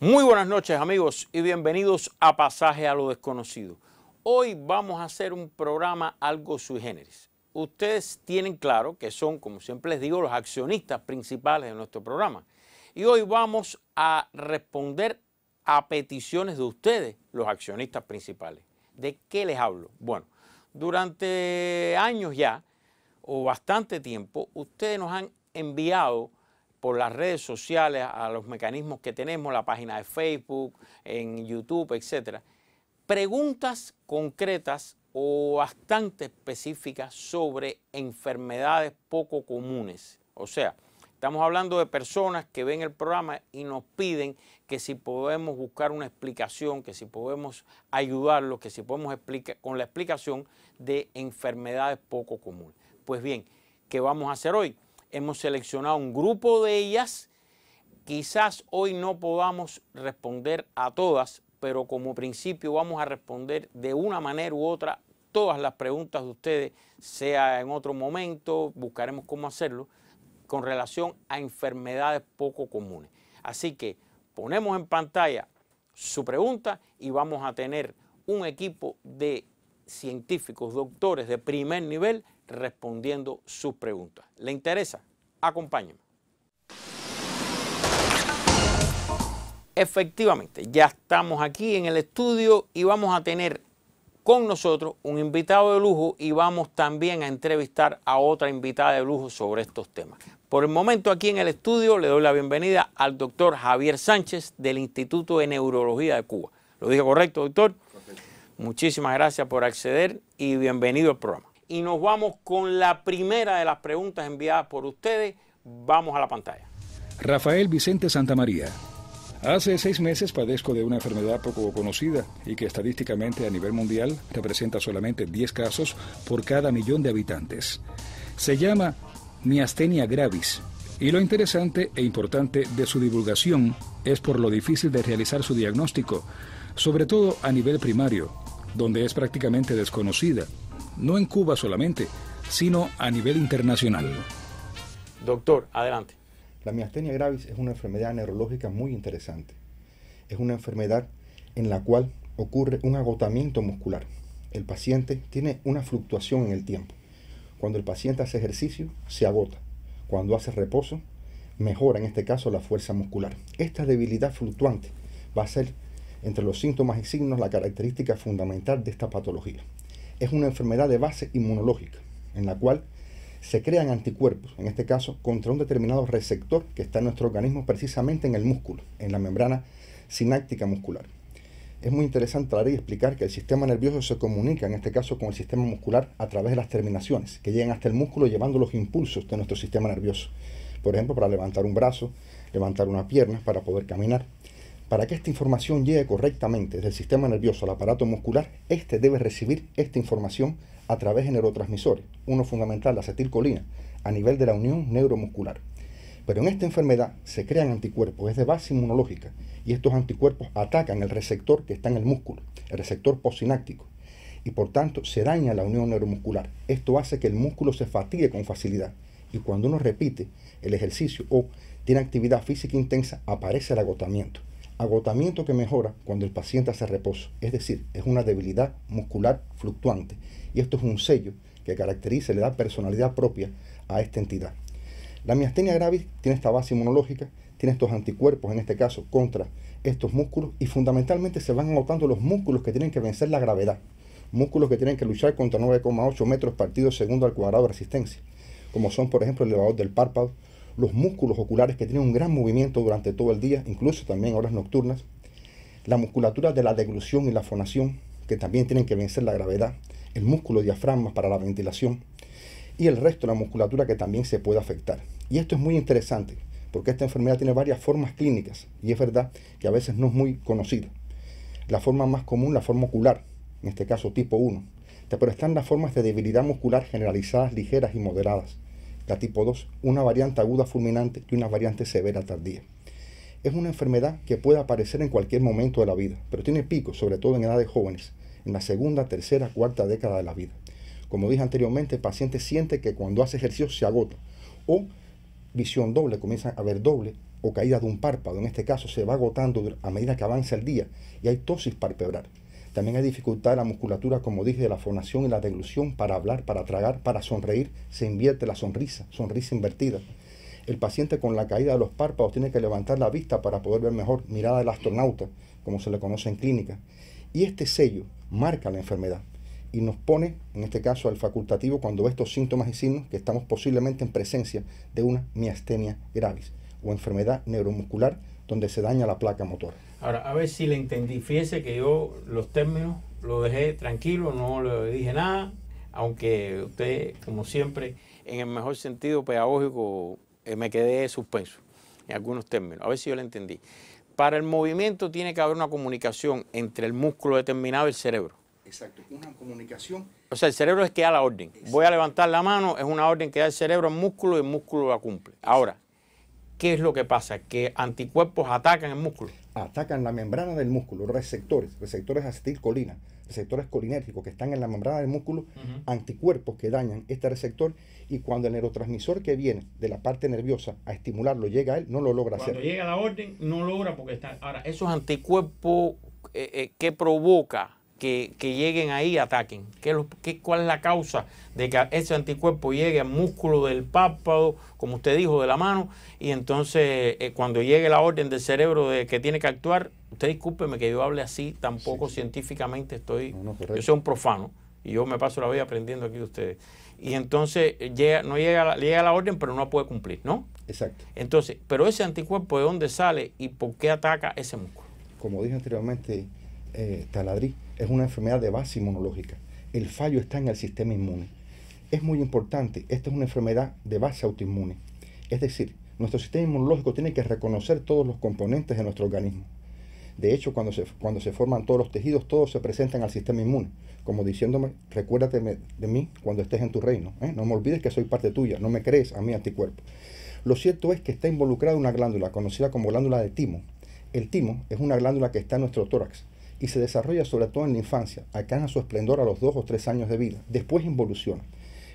Muy buenas noches amigos y bienvenidos a Pasaje a lo Desconocido. Hoy vamos a hacer un programa algo sui generis. Ustedes tienen claro que son, como siempre les digo, los accionistas principales de nuestro programa. Y hoy vamos a responder a peticiones de ustedes, los accionistas principales. ¿De qué les hablo? Bueno, durante años ya, o bastante tiempo, ustedes nos han enviado por las redes sociales, a los mecanismos que tenemos, la página de Facebook, en YouTube, etcétera, preguntas concretas o bastante específicas sobre enfermedades poco comunes. O sea, estamos hablando de personas que ven el programa y nos piden que si podemos buscar una explicación, que si podemos ayudarlos, que si podemos explicar con la explicación de enfermedades poco comunes. Pues bien, ¿qué vamos a hacer hoy? Hemos seleccionado un grupo de ellas. Quizás hoy no podamos responder a todas, pero como principio vamos a responder de una manera u otra todas las preguntas de ustedes, sea en otro momento, buscaremos cómo hacerlo, con relación a enfermedades poco comunes. Así que ponemos en pantalla su pregunta y vamos a tener un equipo de científicos, doctores de primer nivel respondiendo sus preguntas. ¿Le interesa? Acompáñenme. Efectivamente, ya estamos aquí en el estudio y vamos a tener con nosotros un invitado de lujo y vamos también a entrevistar a otra invitada de lujo sobre estos temas. Por el momento aquí en el estudio le doy la bienvenida al doctor Javier Sánchez del Instituto de Neurología de Cuba. ¿Lo dije correcto, doctor? Correcto. Muchísimas gracias por acceder y bienvenido al programa. Y nos vamos con la primera de las preguntas enviadas por ustedes. Vamos a la pantalla. Rafael Vicente Santamaría. Hace 6 meses padezco de una enfermedad poco conocida y que estadísticamente a nivel mundial representa solamente 10 casos por cada 1.000.000 de habitantes. Se llama miastenia gravis y lo interesante e importante de su divulgación es por lo difícil de realizar su diagnóstico, sobre todo a nivel primario, donde es prácticamente desconocida, no en Cuba solamente, sino a nivel internacional. Doctor, adelante. La miastenia gravis es una enfermedad neurológica muy interesante. Es una enfermedad en la cual ocurre un agotamiento muscular. El paciente tiene una fluctuación en el tiempo. Cuando el paciente hace ejercicio, se agota. Cuando hace reposo, mejora en este caso la fuerza muscular. Esta debilidad fluctuante va a ser, entre los síntomas y signos, la característica fundamental de esta patología. Es una enfermedad de base inmunológica, en la cual se crean anticuerpos, en este caso, contra un determinado receptor que está en nuestro organismo precisamente en el músculo, en la membrana sináptica muscular. Es muy interesante hablar y explicar que el sistema nervioso se comunica, en este caso, con el sistema muscular a través de las terminaciones, que llegan hasta el músculo llevando los impulsos de nuestro sistema nervioso. Por ejemplo, para levantar un brazo, levantar una pierna, para poder caminar. Para que esta información llegue correctamente desde el sistema nervioso al aparato muscular, este debe recibir esta información a través de neurotransmisores, uno fundamental, la acetilcolina, a nivel de la unión neuromuscular. Pero en esta enfermedad se crean anticuerpos, es de base inmunológica, y estos anticuerpos atacan el receptor que está en el músculo, el receptor postsináptico, y por tanto se daña la unión neuromuscular. Esto hace que el músculo se fatigue con facilidad, y cuando uno repite el ejercicio o tiene actividad física intensa, aparece el agotamiento. Agotamiento que mejora cuando el paciente hace reposo, es decir, es una debilidad muscular fluctuante, y esto es un sello que caracteriza y le da personalidad propia a esta entidad. La miastenia gravis tiene esta base inmunológica, tiene estos anticuerpos, en este caso, contra estos músculos, y fundamentalmente se van agotando los músculos que tienen que vencer la gravedad, músculos que tienen que luchar contra 9,8 metros partidos segundo al cuadrado de resistencia, como son, por ejemplo, el elevador del párpado, los músculos oculares que tienen un gran movimiento durante todo el día, incluso también horas nocturnas, la musculatura de la deglución y la fonación, que también tienen que vencer la gravedad, el músculo diafragma para la ventilación, y el resto de la musculatura que también se puede afectar. Y esto es muy interesante, porque esta enfermedad tiene varias formas clínicas, y es verdad que a veces no es muy conocida. La forma más común, la forma ocular, en este caso tipo 1, pero están las formas de debilidad muscular generalizadas, ligeras y moderadas. La tipo 2, una variante aguda fulminante y una variante severa tardía. Es una enfermedad que puede aparecer en cualquier momento de la vida, pero tiene picos, sobre todo en edades jóvenes, en la segunda, tercera, cuarta década de la vida. Como dije anteriormente, el paciente siente que cuando hace ejercicio se agota, o visión doble, comienza a ver doble, o caída de un párpado, en este caso, se va agotando a medida que avanza el día y hay ptosis palpebral. También hay dificultad en la musculatura, como dije, de la fonación y la deglución para hablar, para tragar, para sonreír. Se invierte la sonrisa invertida. El paciente con la caída de los párpados tiene que levantar la vista para poder ver mejor, mirada del astronauta, como se le conoce en clínica. Y este sello marca la enfermedad y nos pone, en este caso, al facultativo cuando ve estos síntomas y signos que estamos posiblemente en presencia de una miastenia gravis o enfermedad neuromuscular donde se daña la placa motora. Ahora, a ver si le entendí. Fíjese que yo los términos los dejé tranquilo, no le dije nada, aunque usted, como siempre, en el mejor sentido pedagógico, me quedé suspenso en algunos términos. A ver si yo le entendí. Para el movimiento tiene que haber una comunicación entre el músculo determinado y el cerebro. Exacto, una comunicación. O sea, el cerebro es que da la orden. Exacto. Voy a levantar la mano, es una orden que da el cerebro al músculo y el músculo la cumple. Ahora, ¿qué es lo que pasa? Que anticuerpos atacan el músculo. Atacan la membrana del músculo, receptores acetilcolina, receptores colinérgicos que están en la membrana del músculo, anticuerpos que dañan este receptor, y cuando el neurotransmisor que viene de la parte nerviosa a estimularlo llega a él, no lo logra hacer. Cuando llega la orden, no logra porque está... Ahora, esos anticuerpos, ¿qué provoca que lleguen ahí y ataquen? ¿Cuál es la causa de que ese anticuerpo llegue al músculo del párpado, como usted dijo, de la mano, y entonces cuando llegue la orden del cerebro de que tiene que actuar? Usted discúlpeme que yo hable así, tampoco sí. Científicamente estoy... yo soy un profano y yo me paso la vida aprendiendo aquí de ustedes. Y entonces llega la orden, pero no la puede cumplir, ¿no? Exacto. Entonces, pero ese anticuerpo, ¿de dónde sale y por qué ataca ese músculo? Como dije anteriormente, Taladrí, es una enfermedad de base inmunológica. El fallo está en el sistema inmune. Es muy importante, esta es una enfermedad de base autoinmune. Es decir, nuestro sistema inmunológico tiene que reconocer todos los componentes de nuestro organismo. De hecho, cuando se forman todos los tejidos, todos se presentan al sistema inmune, como diciéndome, recuérdate de mí cuando estés en tu reino. No me olvides que soy parte tuya, no me crees a mí anticuerpo. Lo cierto es que está involucrada una glándula conocida como glándula de timo. El timo es una glándula que está en nuestro tórax y se desarrolla sobre todo en la infancia, alcanza su esplendor a los 2 o 3 años de vida, después involuciona.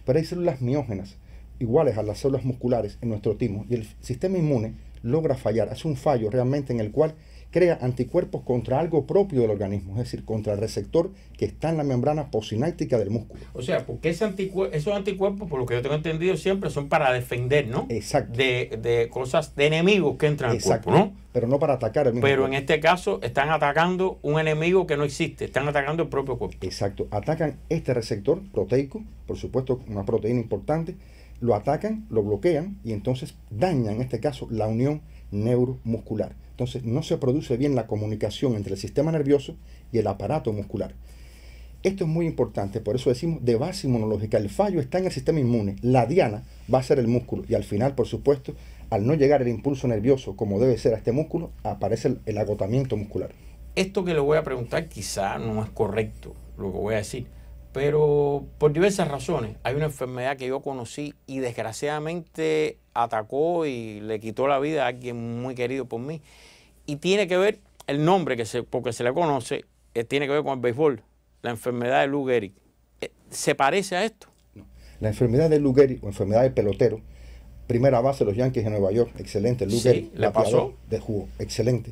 Pero hay células miógenas, iguales a las células musculares en nuestro timo, y el sistema inmune logra fallar, hace un fallo realmente en el cual crea anticuerpos contra algo propio del organismo, es decir, contra el receptor que está en la membrana postsináptica del músculo. O sea, porque esos anticuerpos, por lo que yo tengo entendido siempre, son para defender, ¿no? Exacto. De cosas, de enemigos que entran al cuerpo, ¿no? Pero no para atacar el mismo Pero cuerpo. En este caso están atacando un enemigo que no existe, están atacando el propio cuerpo. Exacto, atacan este receptor proteico, por supuesto una proteína importante, lo atacan, lo bloquean y entonces dañan en este caso la unión neuromuscular. Entonces no se produce bien la comunicación entre el sistema nervioso y el aparato muscular. Esto es muy importante, por eso decimos de base inmunológica. El fallo está en el sistema inmune, la diana va a ser el músculo y al final, por supuesto, al no llegar el impulso nervioso como debe ser a este músculo, aparece el agotamiento muscular. Esto que le voy a preguntar quizá no es correcto lo que voy a decir, pero por diversas razones. Hay una enfermedad que yo conocí y desgraciadamente atacó y le quitó la vida a alguien muy querido por mí. Y tiene que ver, el nombre porque se le conoce, tiene que ver con el béisbol, la enfermedad de Lou Gehrig. ¿Se parece a esto? No. La enfermedad de Lou Gehrig o enfermedad de pelotero, primera base de los Yankees de Nueva York, excelente. Lou Gehrig, ¿le pasó? De jugo, excelente.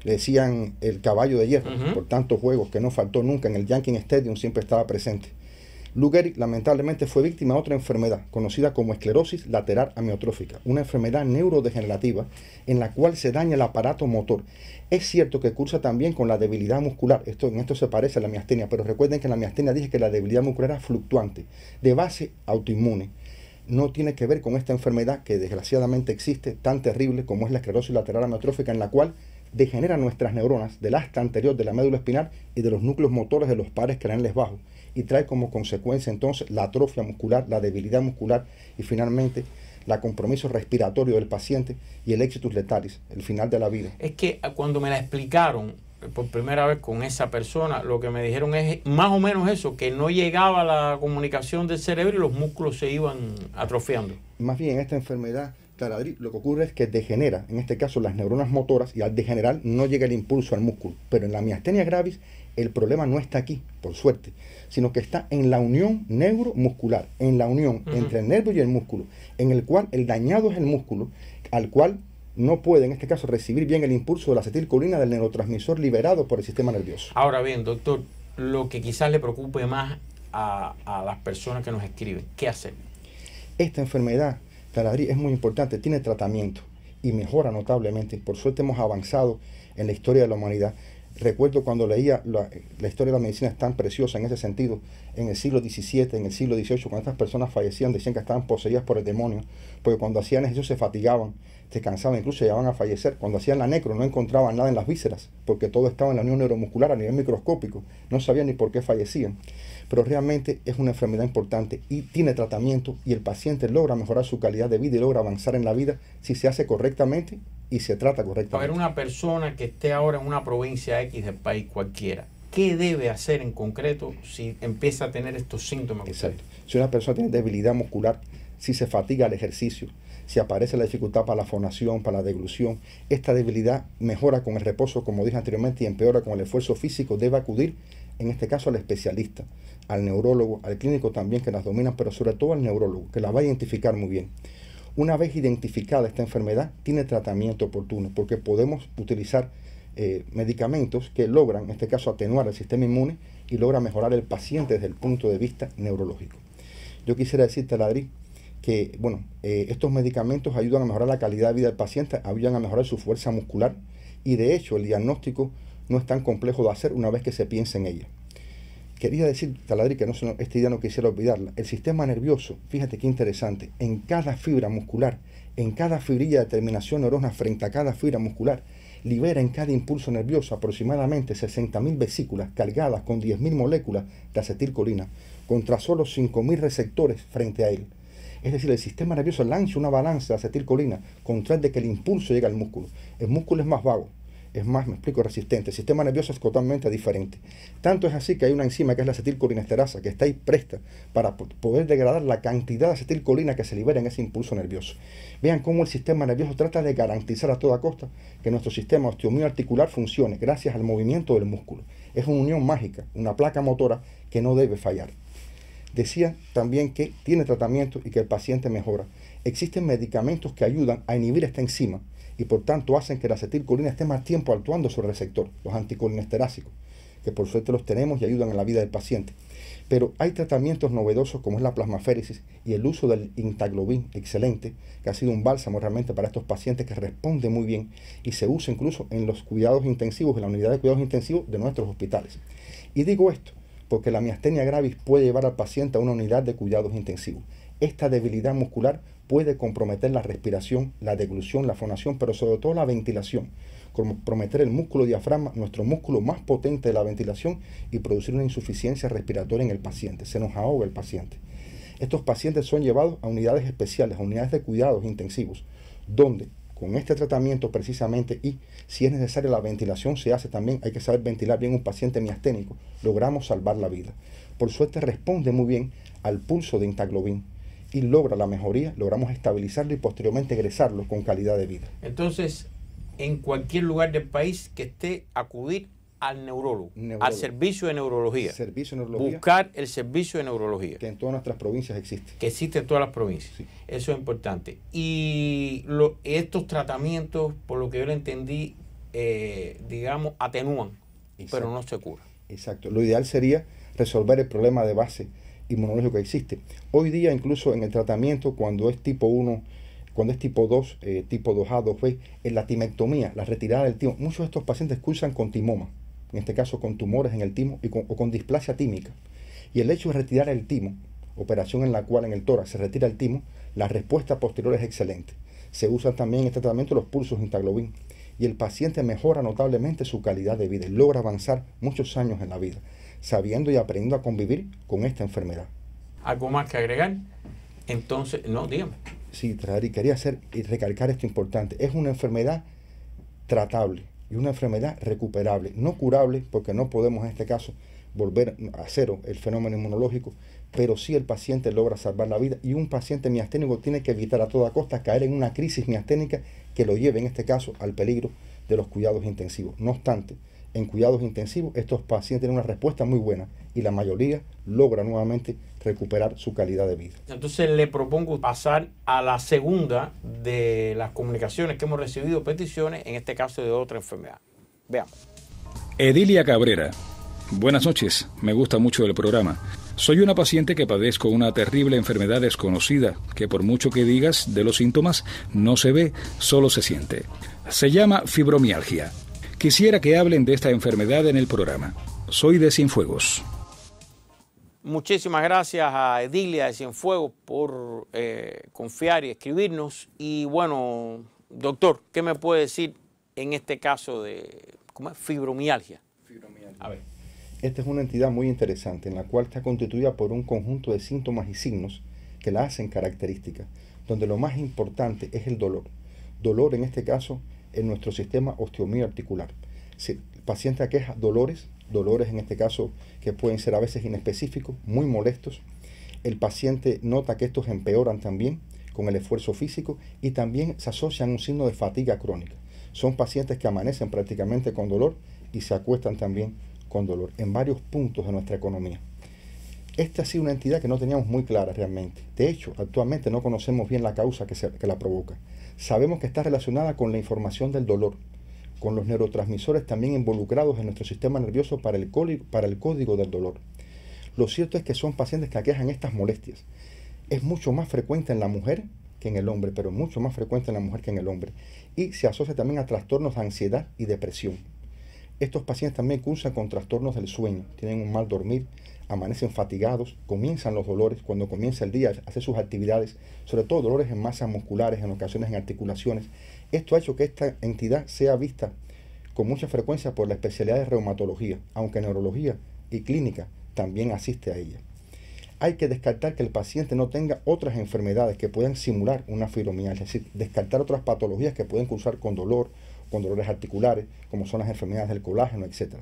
Le decían el caballo de hierro, por tantos juegos que no faltó nunca en el Yankee Stadium, siempre estaba presente. Lou Gehrig lamentablemente fue víctima de otra enfermedad conocida como esclerosis lateral amiotrófica, una enfermedad neurodegenerativa en la cual se daña el aparato motor. Es cierto que cursa también con la debilidad muscular, en esto se parece a la miastenia, pero recuerden que en la miastenia dije que la debilidad muscular era fluctuante, de base autoinmune. No tiene que ver con esta enfermedad que desgraciadamente existe, tan terrible como es la esclerosis lateral amiotrófica, en la cual degenera nuestras neuronas del asta anterior de la médula espinal y de los núcleos motores de los pares craneales bajos, y trae como consecuencia entonces la atrofia muscular, la debilidad muscular y finalmente el compromiso respiratorio del paciente y el exitus letalis, el final de la vida. Es que cuando me la explicaron por primera vez con esa persona, lo que me dijeron es más o menos eso, que no llegaba la comunicación del cerebro y los músculos se iban atrofiando. Más bien esta enfermedad, Taladrí, lo que ocurre es que degenera, en este caso las neuronas motoras, y al degenerar no llega el impulso al músculo. Pero en la miastenia gravis el problema no está aquí, por suerte, sino que está en la unión neuromuscular, en la unión entre el nervio y el músculo, en el cual el dañado es el músculo, al cual no puede en este caso recibir bien el impulso de la acetilcolina del neurotransmisor liberado por el sistema nervioso. Ahora bien, doctor, lo que quizás le preocupe más a las personas que nos escriben, ¿qué hacer? Esta enfermedad, Taladrí, es muy importante, tiene tratamiento y mejora notablemente. Por suerte hemos avanzado en la historia de la humanidad. Recuerdo cuando leía la historia de la medicina, es tan preciosa en ese sentido, en el siglo XVII, en el siglo XVIII, cuando estas personas fallecían, decían que estaban poseídas por el demonio, porque cuando hacían ejercicio se fatigaban, se cansaban, incluso llegaban a fallecer. Cuando hacían la necro no encontraban nada en las vísceras, porque todo estaba en la unión neuromuscular a nivel microscópico, no sabían ni por qué fallecían. Pero realmente es una enfermedad importante y tiene tratamiento, y el paciente logra mejorar su calidad de vida y logra avanzar en la vida si se hace correctamente y se trata correctamente. A ver, una persona que esté ahora en una provincia X del país cualquiera, ¿qué debe hacer en concreto si empieza a tener estos síntomas? Exacto. Si una persona tiene debilidad muscular, si se fatiga al ejercicio, si aparece la dificultad para la fonación, para la deglución, esta debilidad mejora con el reposo, como dije anteriormente, y empeora con el esfuerzo físico, debe acudir, en este caso, al especialista, al neurólogo, al clínico también que las domina, pero sobre todo al neurólogo, que la va a identificar muy bien. Una vez identificada esta enfermedad, tiene tratamiento oportuno, porque podemos utilizar medicamentos que logran, en este caso, atenuar el sistema inmune y logra mejorar el paciente desde el punto de vista neurológico. Yo quisiera decirte, Taladrí, que bueno, estos medicamentos ayudan a mejorar la calidad de vida del paciente, ayudan a mejorar su fuerza muscular, y de hecho el diagnóstico no es tan complejo de hacer una vez que se piensa en ella. Quería decir, Taladrí, que esta idea no quisiera olvidarla. El sistema nervioso, fíjate qué interesante, en cada fibra muscular, en cada fibrilla de terminación neurona frente a cada fibra muscular, libera en cada impulso nervioso aproximadamente 60.000 vesículas cargadas con 10.000 moléculas de acetilcolina, contra solo 5.000 receptores frente a él. Es decir, el sistema nervioso lanza una balanza de acetilcolina con tal de que el impulso llegue al músculo. El músculo es más vago, es más, me explico, resistente. El sistema nervioso es totalmente diferente. Tanto es así que hay una enzima que es la acetilcolinesterasa, que está ahí presta para poder degradar la cantidad de acetilcolina que se libera en ese impulso nervioso. Vean cómo el sistema nervioso trata de garantizar a toda costa que nuestro sistema osteomiarticular funcione gracias al movimiento del músculo. Es una unión mágica, una placa motora que no debe fallar. Decía también que tiene tratamiento y que el paciente mejora. Existen medicamentos que ayudan a inhibir esta enzima y por tanto hacen que la acetilcolina esté más tiempo actuando sobre el receptor, los anticolinesterásicos, que por suerte los tenemos y ayudan en la vida del paciente. Pero hay tratamientos novedosos como es la plasmaféresis y el uso del intaglobin, excelente, que ha sido un bálsamo realmente para estos pacientes, que responde muy bien y se usa incluso en los cuidados intensivos, en la unidad de cuidados intensivos de nuestros hospitales. Y digo esto porque la miastenia gravis puede llevar al paciente a una unidad de cuidados intensivos. Esta debilidad muscular puede comprometer la respiración, la deglución, la fonación, pero sobre todo la ventilación, comprometer el músculo diafragma, nuestro músculo más potente de la ventilación, y producir una insuficiencia respiratoria en el paciente. Se nos ahoga el paciente. Estos pacientes son llevados a unidades especiales, a unidades de cuidados intensivos, donde con este tratamiento precisamente, y si es necesaria la ventilación se hace también, hay que saber ventilar bien un paciente miasténico, logramos salvar la vida. Por suerte responde muy bien al pulso de intaglobin y logra la mejoría, logramos estabilizarlo y posteriormente egresarlo con calidad de vida. Entonces, en cualquier lugar del país que esté, acudir al neurólogo, al servicio de neurología. Servicio de neurología. Buscar el servicio de neurología. Que en todas nuestras provincias existe. Que existe en todas las provincias. Sí. Eso es importante. Y estos tratamientos, por lo que yo le entendí, digamos, atenúan, pero no se curan. Exacto. Lo ideal sería resolver el problema de base inmunológico que existe. Hoy día, incluso en el tratamiento, cuando es tipo 1, cuando es tipo 2, tipo 2A, 2B, en la timectomía, la retirada del timo, muchos de estos pacientes cursan con timoma, en este caso con tumores en el timo o con displasia tímica. Y el hecho de retirar el timo, operación en la cual en el tórax se retira el timo, la respuesta posterior es excelente. Se usan también en este tratamiento los pulsos intaglobin y el paciente mejora notablemente su calidad de vida y logra avanzar muchos años en la vida, sabiendo y aprendiendo a convivir con esta enfermedad. ¿Algo más que agregar? Entonces, no, dígame. Sí, Taladrí, quería hacer y recalcar esto importante. Es una enfermedad tratable y una enfermedad recuperable, no curable, porque no podemos en este caso volver a cero el fenómeno inmunológico, pero sí el paciente logra salvar la vida, y un paciente miasténico tiene que evitar a toda costa caer en una crisis miasténica que lo lleve en este caso al peligro de los cuidados intensivos. No obstante, en cuidados intensivos, estos pacientes tienen una respuesta muy buena y la mayoría logra nuevamente recuperar su calidad de vida. Entonces le propongo pasar a la segunda de las comunicaciones que hemos recibido, peticiones, en este caso de otra enfermedad. Veamos. Edilia Cabrera. Buenas noches, me gusta mucho el programa. Soy una paciente que padezco una terrible enfermedad desconocida, que por mucho que digas de los síntomas, no se ve, solo se siente. Se llama fibromialgia. Quisiera que hablen de esta enfermedad en el programa. Soy de Cienfuegos. Muchísimas gracias a Edilia de Cienfuegos por confiar y escribirnos. Y bueno, doctor, ¿qué me puede decir en este caso de fibromialgia? A ver. Esta es una entidad muy interesante en la cual está constituida por un conjunto de síntomas y signos que la hacen característica, donde lo más importante es el dolor. Dolor en este caso en nuestro sistema osteomioarticular. Si el paciente aqueja dolores en este caso que pueden ser a veces inespecíficos, muy molestos. El paciente nota que estos empeoran también con el esfuerzo físico y también se asocian a un signo de fatiga crónica. Son pacientes que amanecen prácticamente con dolor y se acuestan también con dolor en varios puntos de nuestra economía. Esta ha sido una entidad que no teníamos muy clara realmente. De hecho, actualmente no conocemos bien la causa que la provoca. Sabemos que está relacionada con la información del dolor, con los neurotransmisores también involucrados en nuestro sistema nervioso para el código del dolor. Lo cierto es que son pacientes que aquejan estas molestias. Es mucho más frecuente en la mujer que en el hombre, pero mucho más frecuente en la mujer que en el hombre. Y se asocia también a trastornos de ansiedad y depresión. Estos pacientes también cursan con trastornos del sueño, tienen un mal dormir, amanecen fatigados, comienzan los dolores cuando comienza el día a hacer sus actividades, sobre todo dolores en masas musculares, en ocasiones en articulaciones. Esto ha hecho que esta entidad sea vista con mucha frecuencia por la especialidad de reumatología, aunque neurología y clínica también asiste a ella. Hay que descartar que el paciente no tenga otras enfermedades que puedan simular una fibromialgia, es decir, descartar otras patologías que pueden cursar con dolor, con dolores articulares, como son las enfermedades del colágeno, etc.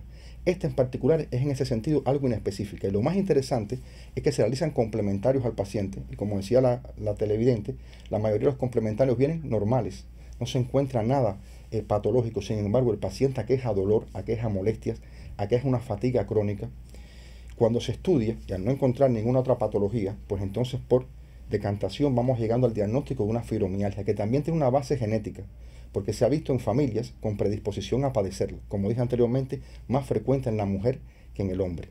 Esta en particular es en ese sentido algo inespecífica. Y lo más interesante es que se realizan complementarios al paciente. Y como decía la televidente, la mayoría de los complementarios vienen normales. No se encuentra nada patológico. Sin embargo, el paciente aqueja dolor, aqueja molestias, aqueja una fatiga crónica. Cuando se estudia, y al no encontrar ninguna otra patología, pues entonces por decantación vamos llegando al diagnóstico de una fibromialgia, que también tiene una base genética, porque se ha visto en familias con predisposición a padecerlo, como dije anteriormente, más frecuente en la mujer que en el hombre.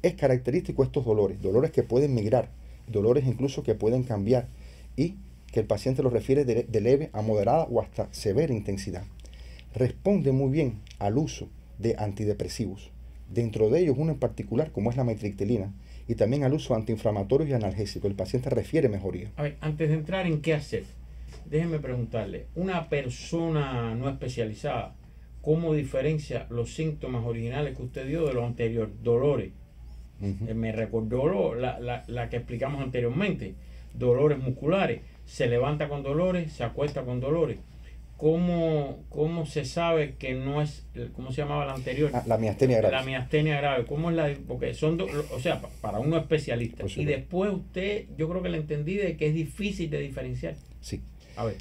Es característico estos dolores que pueden migrar, dolores incluso que pueden cambiar y que el paciente los refiere de leve a moderada o hasta severa intensidad. Responde muy bien al uso de antidepresivos, dentro de ellos uno en particular como es la metrictilina, y también al uso de antiinflamatorios y analgésicos. El paciente refiere mejoría. A ver, antes de entrar en qué hacer, déjeme preguntarle, una persona no especializada, ¿cómo diferencia los síntomas originales que usted dio de los anteriores? Dolores. Me recordó la que explicamos anteriormente. Dolores musculares. Se levanta con dolores, se acuesta con dolores. ¿Cómo se sabe que no es, cómo se llamaba la anterior? La miastenia grave. La miastenia grave. ¿Cómo es la? Porque son, o sea, para uno especialista. Y después usted, yo creo que le entendí de que es difícil de diferenciar. Sí. A ver.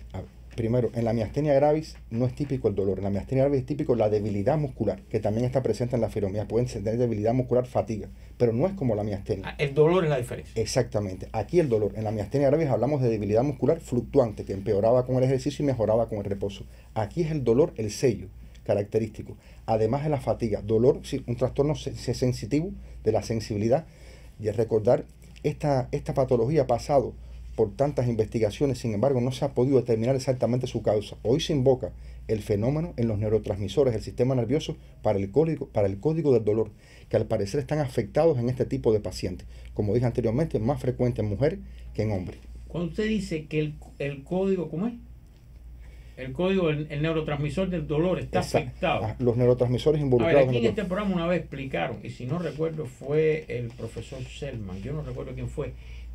Primero, en la miastenia gravis no es típico el dolor. En la miastenia gravis es típico la debilidad muscular, que también está presente en la fibromialgia. Pueden tener debilidad muscular, fatiga, pero no es como la miastenia. El dolor es la diferencia. Exactamente. Aquí el dolor. En la miastenia gravis hablamos de debilidad muscular fluctuante, que empeoraba con el ejercicio y mejoraba con el reposo. Aquí es el dolor, el sello característico. Además de la fatiga. Dolor, sí, un trastorno sensitivo de la sensibilidad. Y al recordar, esta patología ha pasado por tantas investigaciones, sin embargo, no se ha podido determinar exactamente su causa. Hoy se invoca el fenómeno en los neurotransmisores del sistema nervioso para el código del dolor, que al parecer están afectados en este tipo de pacientes. Como dije anteriormente, más frecuente en mujer que en hombre. Cuando usted dice que el código, ¿cómo es? El código, el neurotransmisor del dolor está afectado. Los neurotransmisores involucrados. A ver, aquí en este programa una vez explicaron, y si no recuerdo fue el profesor Selman, yo no recuerdo quién fue,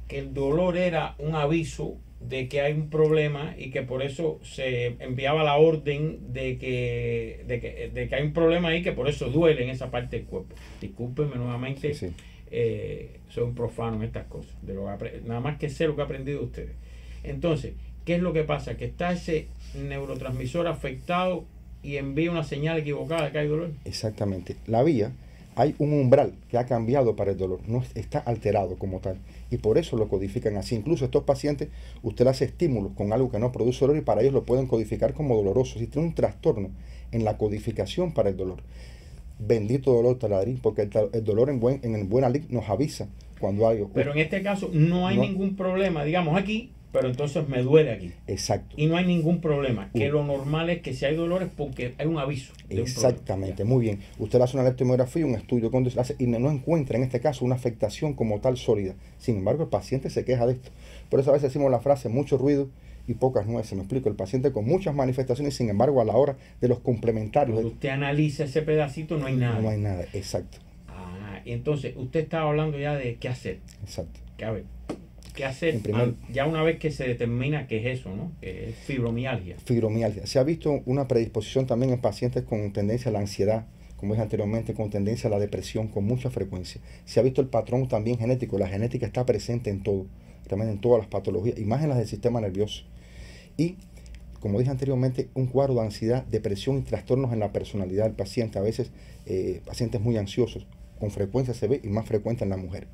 que el dolor era un aviso de que hay un problema y que por eso se enviaba la orden de que hay un problema ahí, que por eso duele en esa parte del cuerpo. Discúlpenme nuevamente, sí. Soy un profano en estas cosas, nada más que sé lo que he aprendido de ustedes. Entonces, ¿qué es lo que pasa? Que está ese neurotransmisor afectado y envía una señal equivocada de que hay dolor. Exactamente. La vía, hay un umbral que ha cambiado para el dolor, no está alterado como tal. Y por eso lo codifican así. Incluso estos pacientes, usted le hace estímulos con algo que no produce dolor y para ellos lo pueden codificar como doloroso. Si tiene un trastorno en la codificación para el dolor. Bendito dolor taladrín, porque el dolor en el buena lid nos avisa cuando hay... Pero en este caso no hay ningún problema, digamos aquí, pero entonces me duele aquí. Exacto. Y no hay ningún problema, que lo normal es que si hay dolor es porque hay un aviso. Exactamente, muy bien. Usted le hace una electromiografía, un estudio y no encuentra en este caso una afectación como tal sólida. Sin embargo, el paciente se queja de esto. Por eso a veces decimos la frase, mucho ruido y pocas nueces. Me explico, el paciente con muchas manifestaciones, sin embargo, a la hora de los complementarios... Cuando usted analiza ese pedacito, no hay nada. No hay nada, exacto. Y entonces, usted estaba hablando ya de qué hacer. Exacto. A ver, ¿qué hacer ya una vez que se determina que es eso, ¿no? Que es fibromialgia? Fibromialgia. Se ha visto una predisposición también en pacientes con tendencia a la ansiedad, como dije anteriormente, con tendencia a la depresión con mucha frecuencia. Se ha visto el patrón también genético. La genética está presente en todo, también en todas las patologías, y más en las del sistema nervioso. Y, como dije anteriormente, un cuadro de ansiedad, depresión y trastornos en la personalidad del paciente. A veces pacientes muy ansiosos, con frecuencia se ve y más frecuente en la mujer.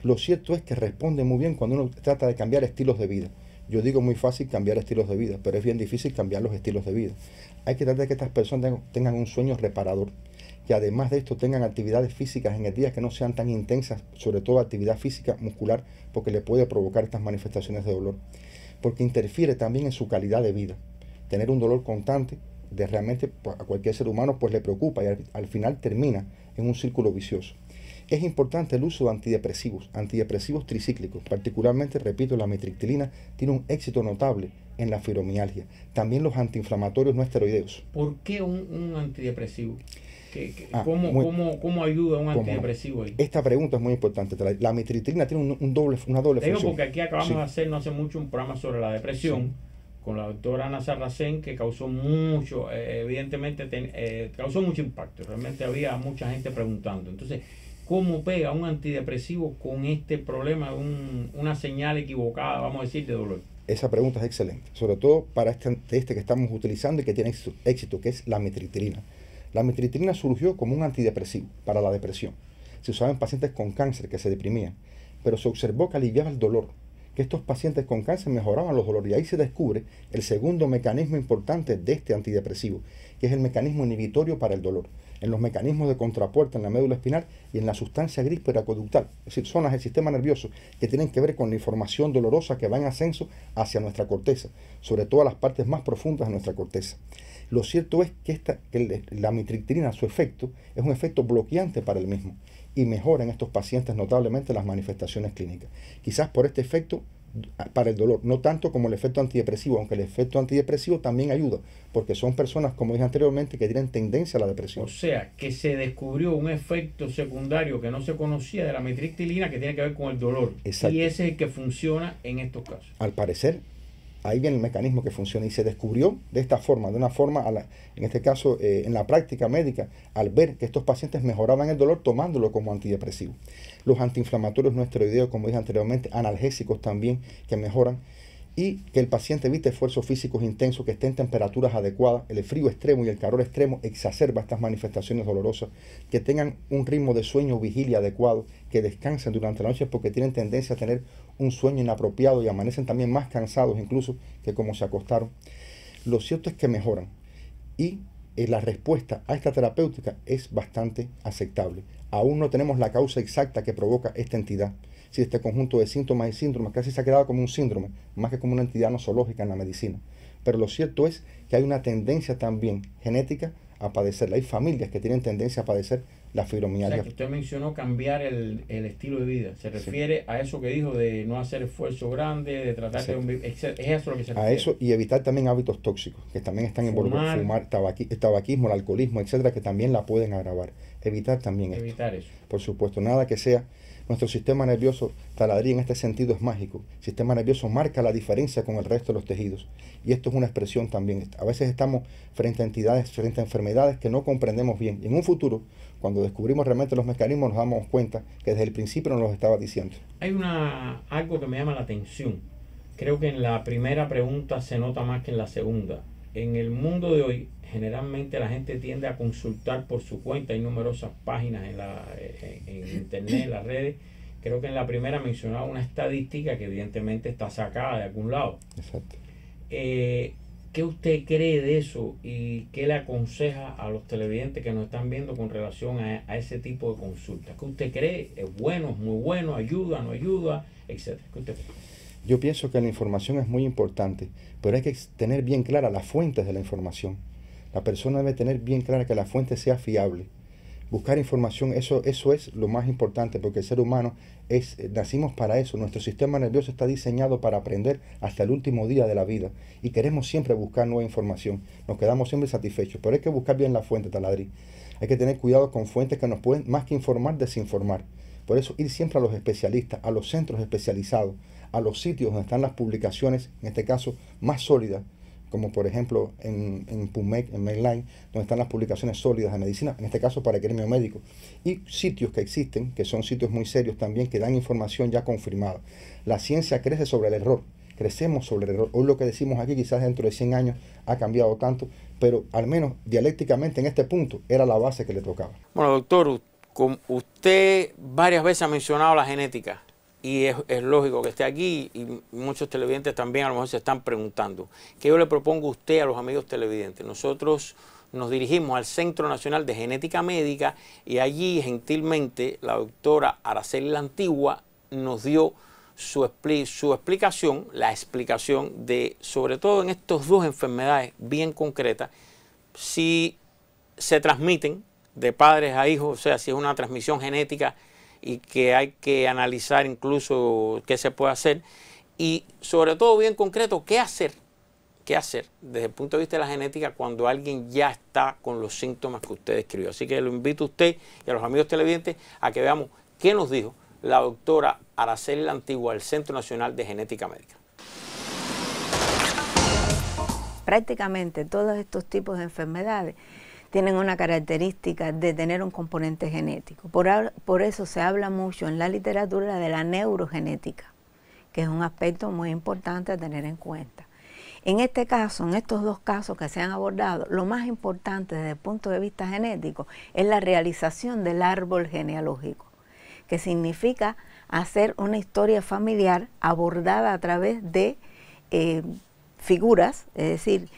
Lo cierto es que responde muy bien cuando uno trata de cambiar estilos de vida. Yo digo muy fácil cambiar estilos de vida, pero es bien difícil cambiar los estilos de vida. Hay que tratar de que estas personas tengan un sueño reparador, que además de esto tengan actividades físicas en el día que no sean tan intensas, sobre todo actividad física muscular, porque le puede provocar estas manifestaciones de dolor, porque interfiere también en su calidad de vida. Tener un dolor constante de realmente a cualquier ser humano pues le preocupa y al final termina en un círculo vicioso. Es importante el uso de antidepresivos tricíclicos, particularmente, repito, la amitriptilina tiene un éxito notable en la fibromialgia. También los antiinflamatorios no esteroideos. ¿Por qué un antidepresivo? ¿Cómo ayuda un antidepresivo ahí? Esta pregunta es muy importante. La amitriptilina tiene una doble función. Porque aquí acabamos de hacer no hace mucho un programa sobre la depresión con la doctora Ana Sarracén, que causó mucho, evidentemente causó mucho impacto. Realmente había mucha gente preguntando. Entonces, ¿cómo pega un antidepresivo con este problema de una señal equivocada, vamos a decir, de dolor? Esa pregunta es excelente, sobre todo para este que estamos utilizando y que tiene éxito, que es la amitriptilina. La amitriptilina surgió como un antidepresivo para la depresión. Se usaba en pacientes con cáncer que se deprimían, pero se observó que aliviaba el dolor, que estos pacientes con cáncer mejoraban los dolores, y ahí se descubre el segundo mecanismo importante de este antidepresivo, que es el mecanismo inhibitorio para el dolor, en los mecanismos de contrapuerta en la médula espinal y en la sustancia gris periacueductal, es decir, zonas del sistema nervioso que tienen que ver con la información dolorosa que va en ascenso hacia nuestra corteza, sobre todo a las partes más profundas de nuestra corteza. Lo cierto es que la amitriptilina, su efecto, es un efecto bloqueante para el mismo y mejora en estos pacientes notablemente las manifestaciones clínicas. Quizás por este efecto para el dolor, no tanto como el efecto antidepresivo, aunque el efecto antidepresivo también ayuda, porque son personas, como dije anteriormente, que tienen tendencia a la depresión. O sea, que se descubrió un efecto secundario que no se conocía de la amitriptilina que tiene que ver con el dolor. Exacto. Y ese es el que funciona en estos casos. Al parecer, ahí viene el mecanismo que funciona y se descubrió de esta forma, en este caso en la práctica médica, al ver que estos pacientes mejoraban el dolor tomándolo como antidepresivo. Los antiinflamatorios no esteroideos, como dije anteriormente, analgésicos también que mejoran, y que el paciente evite esfuerzos físicos intensos, que esté en temperaturas adecuadas. El frío extremo y el calor extremo exacerba estas manifestaciones dolorosas, que tengan un ritmo de sueño o vigilia adecuado, que descansen durante la noche porque tienen tendencia a tener un sueño inapropiado y amanecen también más cansados incluso que como se acostaron. Lo cierto es que mejoran y la respuesta a esta terapéutica es bastante aceptable. Aún no tenemos la causa exacta que provoca esta entidad. Si este conjunto de síntomas y síndromes casi se ha quedado como un síndrome, más que como una entidad nosológica en la medicina. Pero lo cierto es que hay una tendencia también genética a padecerla. Hay familias que tienen tendencia a padecer la fibromialgia. O sea, que usted mencionó cambiar el estilo de vida. ¿Se refiere a eso que dijo de no hacer esfuerzo grande, de tratar de... ¿Es eso lo que se refiere? A eso, y evitar también hábitos tóxicos, que también están involucrados. Fumar, tabaquismo, el alcoholismo, etcétera, que también la pueden agravar. Evitar también esto. Evitar eso. Por supuesto, nada que sea... Nuestro sistema nervioso, taladrí, en este sentido es mágico. El sistema nervioso marca la diferencia con el resto de los tejidos. Y esto es una expresión también. A veces estamos frente a entidades, frente a enfermedades que no comprendemos bien. Y en un futuro, cuando descubrimos realmente los mecanismos, nos damos cuenta que desde el principio nos los estaba diciendo. Hay algo que me llama la atención. Creo que en la primera pregunta se nota más que en la segunda. En el mundo de hoy, generalmente la gente tiende a consultar por su cuenta. Hay numerosas páginas en internet, en las redes. Creo que en la primera mencionaba una estadística que evidentemente está sacada de algún lado. Exacto. ¿Qué usted cree de eso y qué le aconseja a los televidentes que nos están viendo con relación a ese tipo de consultas? ¿Qué usted cree? ¿Es bueno, es muy bueno, ayuda, no ayuda, etcétera? ¿Qué usted cree? Yo pienso que la información es muy importante, pero hay que tener bien clara las fuentes de la información. La persona debe tener bien clara que la fuente sea fiable. Buscar información, eso es lo más importante, porque el ser humano nacimos para eso. Nuestro sistema nervioso está diseñado para aprender hasta el último día de la vida y queremos siempre buscar nueva información. Nos quedamos siempre satisfechos, pero hay que buscar bien la fuente, Taladri. Hay que tener cuidado con fuentes que nos pueden, más que informar, desinformar. Por eso ir siempre a los especialistas, a los centros especializados, a los sitios donde están las publicaciones, en este caso, más sólidas, como por ejemplo en PubMed, en Medline, donde están las publicaciones sólidas de medicina, en este caso para el gremio médico, y sitios que existen, que son sitios muy serios también, que dan información ya confirmada. La ciencia crece sobre el error, crecemos sobre el error. Hoy lo que decimos aquí quizás dentro de 100 años ha cambiado tanto, pero al menos dialécticamente en este punto era la base que le tocaba. Bueno, doctor, usted varias veces ha mencionado la genética. Y es lógico que esté aquí y muchos televidentes también a lo mejor se están preguntando. ¿Qué yo le propongo a usted, a los amigos televidentes? Nosotros nos dirigimos al Centro Nacional de Genética Médica y allí gentilmente la doctora Araceli La Antigua nos dio su explicación, la explicación de, sobre todo en estas dos enfermedades bien concretas, si se transmiten de padres a hijos, o sea, si es una transmisión genética y que hay que analizar incluso qué se puede hacer y sobre todo bien concreto, qué hacer desde el punto de vista de la genética cuando alguien ya está con los síntomas que usted describió. Así que lo invito a usted y a los amigos televidentes a que veamos qué nos dijo la doctora Araceli La Antigua del Centro Nacional de Genética Médica. Prácticamente todos estos tipos de enfermedades tienen una característica de tener un componente genético. Por eso se habla mucho en la literatura de la neurogenética, que es un aspecto muy importante a tener en cuenta. En este caso, en estos dos casos que se han abordado, lo más importante desde el punto de vista genético es la realización del árbol genealógico, que significa hacer una historia familiar abordada a través de figuras, es decir,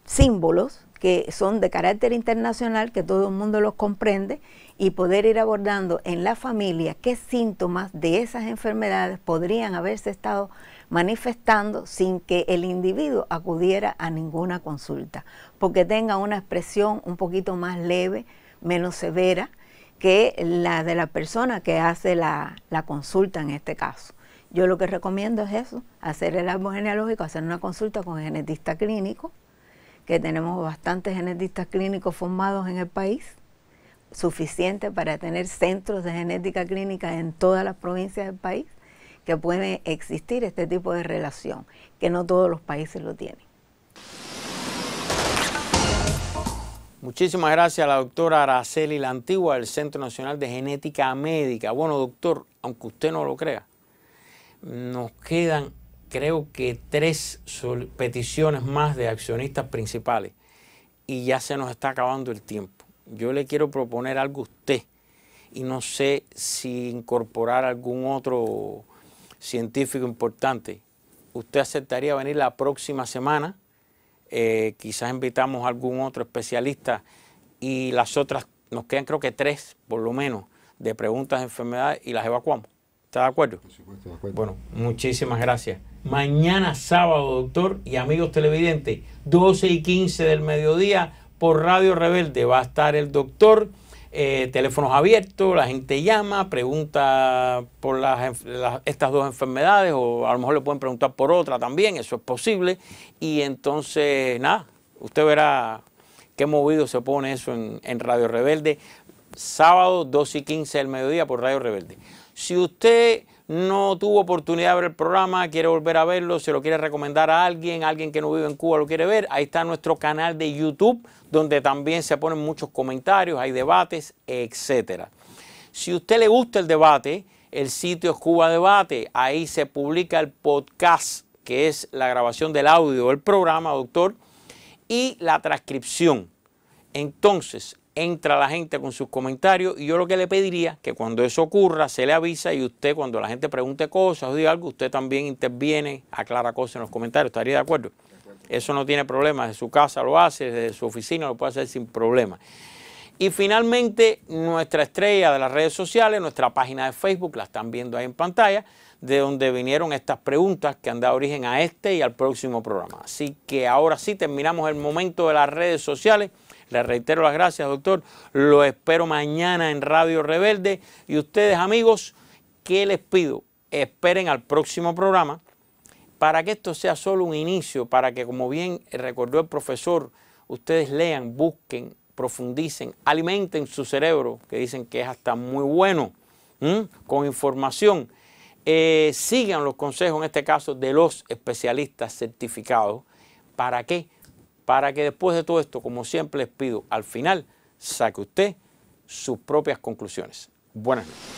símbolos que son de carácter internacional, que todo el mundo los comprende, y poder ir abordando en la familia qué síntomas de esas enfermedades podrían haberse estado manifestando sin que el individuo acudiera a ninguna consulta, porque tenga una expresión un poquito más leve, menos severa que la de la persona que hace la consulta en este caso. Yo lo que recomiendo es eso, hacer el árbol genealógico, hacer una consulta con el genetista clínico, que tenemos bastantes genetistas clínicos formados en el país, suficiente para tener centros de genética clínica en todas las provincias del país, que puede existir este tipo de relación, que no todos los países lo tienen. Muchísimas gracias a la doctora Araceli La Antigua del Centro Nacional de Genética Médica. Bueno, doctor, aunque usted no lo crea, nos quedan creo que 3 peticiones más de accionistas principales y ya se nos está acabando el tiempo. Yo le quiero proponer algo a usted y no sé si incorporar algún otro científico importante. ¿Usted aceptaría venir la próxima semana? Quizás invitamos a algún otro especialista y las otras, nos quedan creo que 3 por lo menos de preguntas de enfermedades y las evacuamos. ¿Está de acuerdo? Por supuesto, de acuerdo. Bueno, muchísimas gracias. Mañana sábado, doctor y amigos televidentes, 12:15 del mediodía por Radio Rebelde va a estar el doctor, teléfonos abiertos, la gente llama, pregunta por estas dos enfermedades o a lo mejor le pueden preguntar por otra también, eso es posible. Y entonces, nada, usted verá qué movido se pone eso en Radio Rebelde, sábado 12:15 del mediodía por Radio Rebelde. Si usted no tuvo oportunidad de ver el programa, quiere volver a verlo, se lo quiere recomendar a alguien que no vive en Cuba lo quiere ver, ahí está nuestro canal de YouTube, donde también se ponen muchos comentarios, hay debates, etcétera. Si a usted le gusta el debate, el sitio es Cuba Debate, ahí se publica el podcast, que es la grabación del audio del programa, doctor, y la transcripción. Entonces, entra la gente con sus comentarios y yo lo que le pediría que cuando eso ocurra se le avisa y usted cuando la gente pregunte cosas o diga algo, usted también interviene, aclara cosas en los comentarios. ¿Estaría de acuerdo? Eso no tiene problema, desde su casa lo hace, desde su oficina lo puede hacer sin problema. Y finalmente, nuestra estrella de las redes sociales, nuestra página de Facebook, la están viendo ahí en pantalla, de donde vinieron estas preguntas que han dado origen a este y al próximo programa. Así que ahora sí terminamos el momento de las redes sociales. Les reitero las gracias, doctor. Lo espero mañana en Radio Rebelde. Y ustedes, amigos, ¿qué les pido? Esperen al próximo programa para que esto sea solo un inicio, para que, como bien recordó el profesor, ustedes lean, busquen, profundicen, alimenten su cerebro, que dicen que es hasta muy bueno, con información. Sigan los consejos, en este caso, de los especialistas certificados. ¿Para qué? Para que después de todo esto, como siempre les pido, al final saque usted sus propias conclusiones. Buenas noches.